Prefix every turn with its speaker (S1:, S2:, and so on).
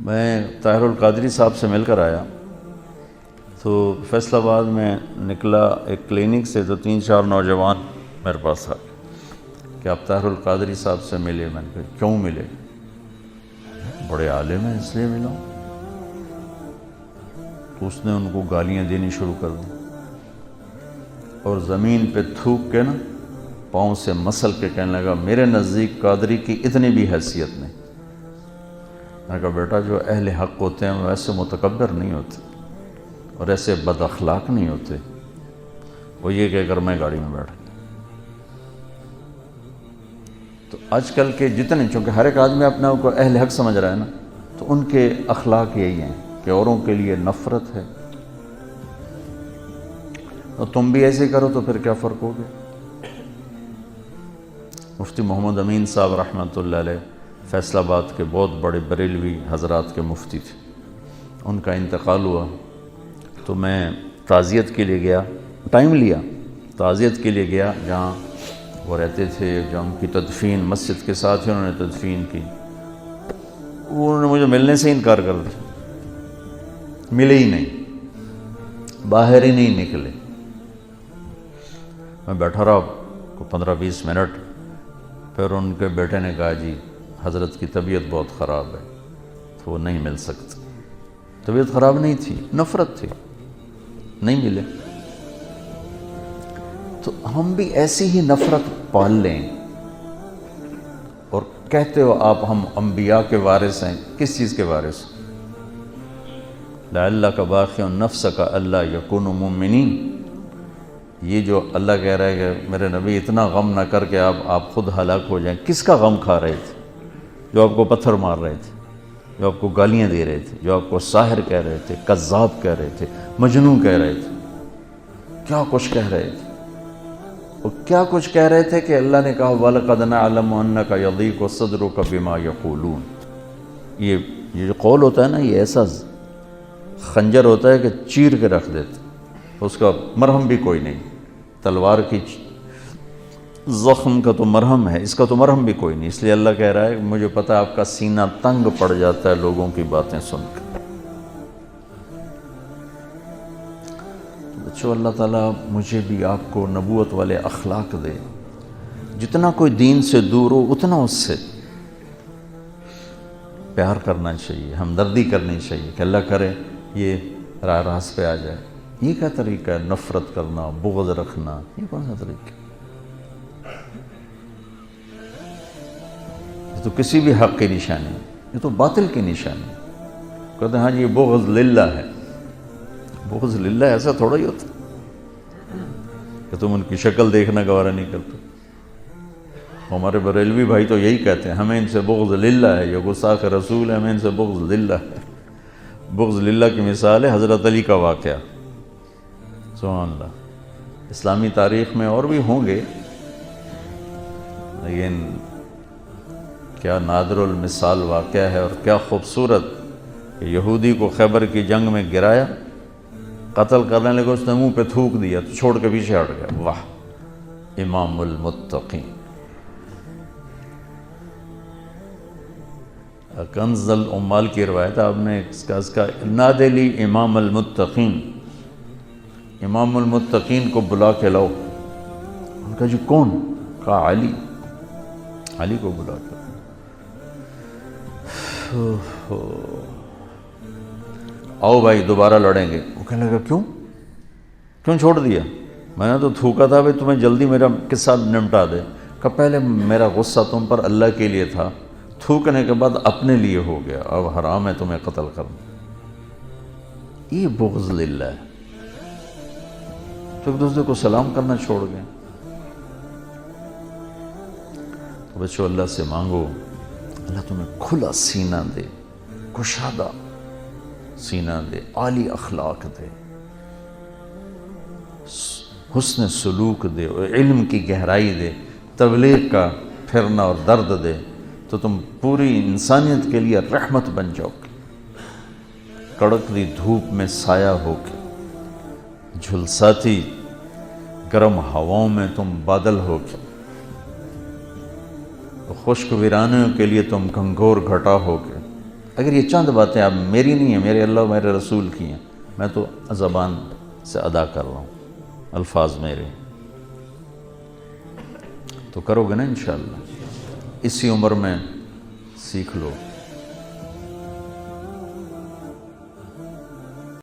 S1: میں طاہر القادری صاحب سے مل کر آیا تو فیصل آباد میں نکلا ایک کلینک سے، تو 3-4 نوجوان میرے پاس آ کہ آپ طاہر القادری صاحب سے ملے۔ میں نے کہا کیوں ملے؟ بڑے عالم ہیں اس لیے ملا ہوں۔ تو اس نے ان کو گالیاں دینی شروع کر دی اور زمین پہ تھوک کے نا پاؤں سے مسل کے کہنے لگا میرے نزدیک قادری کی اتنی بھی حیثیت نہیں۔ میں نے کہا بیٹا جو اہل حق ہوتے ہیں وہ ایسے متکبر نہیں ہوتے اور ایسے بد اخلاق نہیں ہوتے۔ وہ یہ کہہ کر میں گاڑی میں بیٹھ گیا۔ تو آج کل کے جتنے، چونکہ ہر ایک آدمی اپنے آپ کو اہل حق سمجھ رہا ہے نا، تو ان کے اخلاق یہی ہیں کہ اوروں کے لیے نفرت ہے، اور تم بھی ایسے کرو تو پھر کیا فرق ہو گیا۔ مفتی محمد امین صاحب رحمۃ اللہ علیہ فیصل آباد کے بہت بڑے بریلوی حضرات کے مفتی تھے، ان کا انتقال ہوا تو میں تعزیت کے لیے گیا، ٹائم لیا، تعزیت کے لیے گیا جہاں وہ رہتے تھے، جہاں ان کی تدفین مسجد کے ساتھ ہی انہوں نے تدفین کی۔ انہوں نے مجھے ملنے سے انکار کر دیا، ملے ہی نہیں، باہر ہی نہیں نکلے۔ میں بیٹھا رہا کو 15-20 منٹ، پھر ان کے بیٹے نے کہا جی حضرت کی طبیعت بہت خراب ہے تو وہ نہیں مل سکتے۔ طبیعت خراب نہیں تھی، نفرت تھی، نہیں ملے۔ تو ہم بھی ایسی ہی نفرت پال لیں اور کہتے ہو آپ ہم انبیاء کے وارث ہیں، کس چیز کے وارث؟ لعلک باخع نفسک الا یکونوا مؤمنین۔ یہ جو اللہ کہہ رہا ہے کہ میرے نبی اتنا غم نہ کر کے آپ خود ہلاک ہو جائیں، کس کا غم کھا رہے تھے؟ جو آپ کو پتھر مار رہے تھے، جو آپ کو گالیاں دے رہے تھے، جو آپ کو ساحر کہہ رہے تھے، کذاب کہہ رہے تھے، مجنون کہہ رہے تھے، کیا کچھ کہہ رہے تھے۔ اور کیا کچھ کہہ رہے تھے کہ اللہ نے کہا وَلَقَدْ نَعْلَمُ أَنَّكَ يَضِيقُ صَدْرُكَ بِمَا يَقُولُونَ۔ یہ جو قول ہوتا ہے نا، یہ ایسا خنجر ہوتا ہے کہ چیر کے رکھ دیتے، اس کا مرہم بھی کوئی نہیں۔ تلوار کی زخم کا تو مرہم ہے، اس کا تو مرہم بھی کوئی نہیں۔ اس لیے اللہ کہہ رہا ہے مجھے پتہ ہے آپ کا سینہ تنگ پڑ جاتا ہے لوگوں کی باتیں سن کے۔ بچوں اللہ تعالیٰ مجھے بھی آپ کو نبوت والے اخلاق دے، جتنا کوئی دین سے دور ہو اتنا اس سے پیار کرنا چاہیے، ہمدردی کرنی چاہیے کہ اللہ کرے یہ راہ راست پہ آ جائے۔ یہ کیا طریقہ ہے؟ نفرت کرنا، بغض رکھنا، یہ کون سا طریقہ ہے؟ یہ تو کسی بھی حق کی نشانی ہے، یہ تو باطل کی نشانی ہے۔ کہتے ہیں ہاں جی یہ بغض للہ ہے۔ بغض للہ ایسا تھوڑا ہی ہوتا کہ تم ان کی شکل دیکھنا گوارا نہیں کرتے۔ ہمارے بریلوی بھائی تو یہی کہتے ہیں ہمیں ان سے بغض للہ ہے، یہ گستاخ رسول ہے، ہمیں ان سے بغض للہ ہے۔ بغض للہ کی مثال ہے حضرت علی کا واقعہ۔ سبحان اللہ۔ اسلامی تاریخ میں اور بھی ہوں گے، لیکن کیا نادر المثال واقعہ ہے، اور کیا خوبصورت کہ یہودی کو خیبر کی جنگ میں گرایا، قتل کرنے لگے، اس نے منہ پہ تھوک دیا تو چھوڑ کے پیچھے ہٹ گیا۔ واہ، امام المتقین۔ کنز العمال کی روایت آپ نے اس کا نادی لی امام المتقین، امام المتقین کو بلا کے لاؤ۔ ان کا جی کون؟ کہا علی، علی کو بلا کے آؤ بھائی دوبارہ لڑیں گے۔ وہ کہنے لگا کیوں چھوڑ دیا؟ میں نے تو تھوکا تھا بھائی تمہیں جلدی میرا قصہ نمٹا دے۔ کہ پہلے میرا غصہ تم پر اللہ کے لیے تھا، تھوکنے کے بعد اپنے لیے ہو گیا، اب حرام ہے تمہیں قتل کرنا۔ یہ بغض للہ ہے۔ تو ایک دوسرے کو سلام کرنا چھوڑ گئے۔ تو بچوں اللہ سے مانگو اللہ تمہیں کھلا سینہ دے، کشادہ سینہ دے، عالی اخلاق دے، حسن سلوک دے، علم کی گہرائی دے، تبلیغ کا پھرنا اور درد دے، تو تم پوری انسانیت کے لیے رحمت بن جاؤ گے۔ کڑکتی دھوپ میں سایہ ہو کے، جھلساتی گرم ہواؤں میں تم بادل ہو کے، خشک ویرانوں کے لیے تم گھنگور گھٹا ہو کے، اگر یہ چند باتیں اب میری نہیں ہیں، میرے اللہ و میرے رسول کی ہیں، میں تو زبان سے ادا کر رہا ہوں، الفاظ میرے، تو کرو گے نا انشاءاللہ؟ اسی عمر میں سیکھ لو.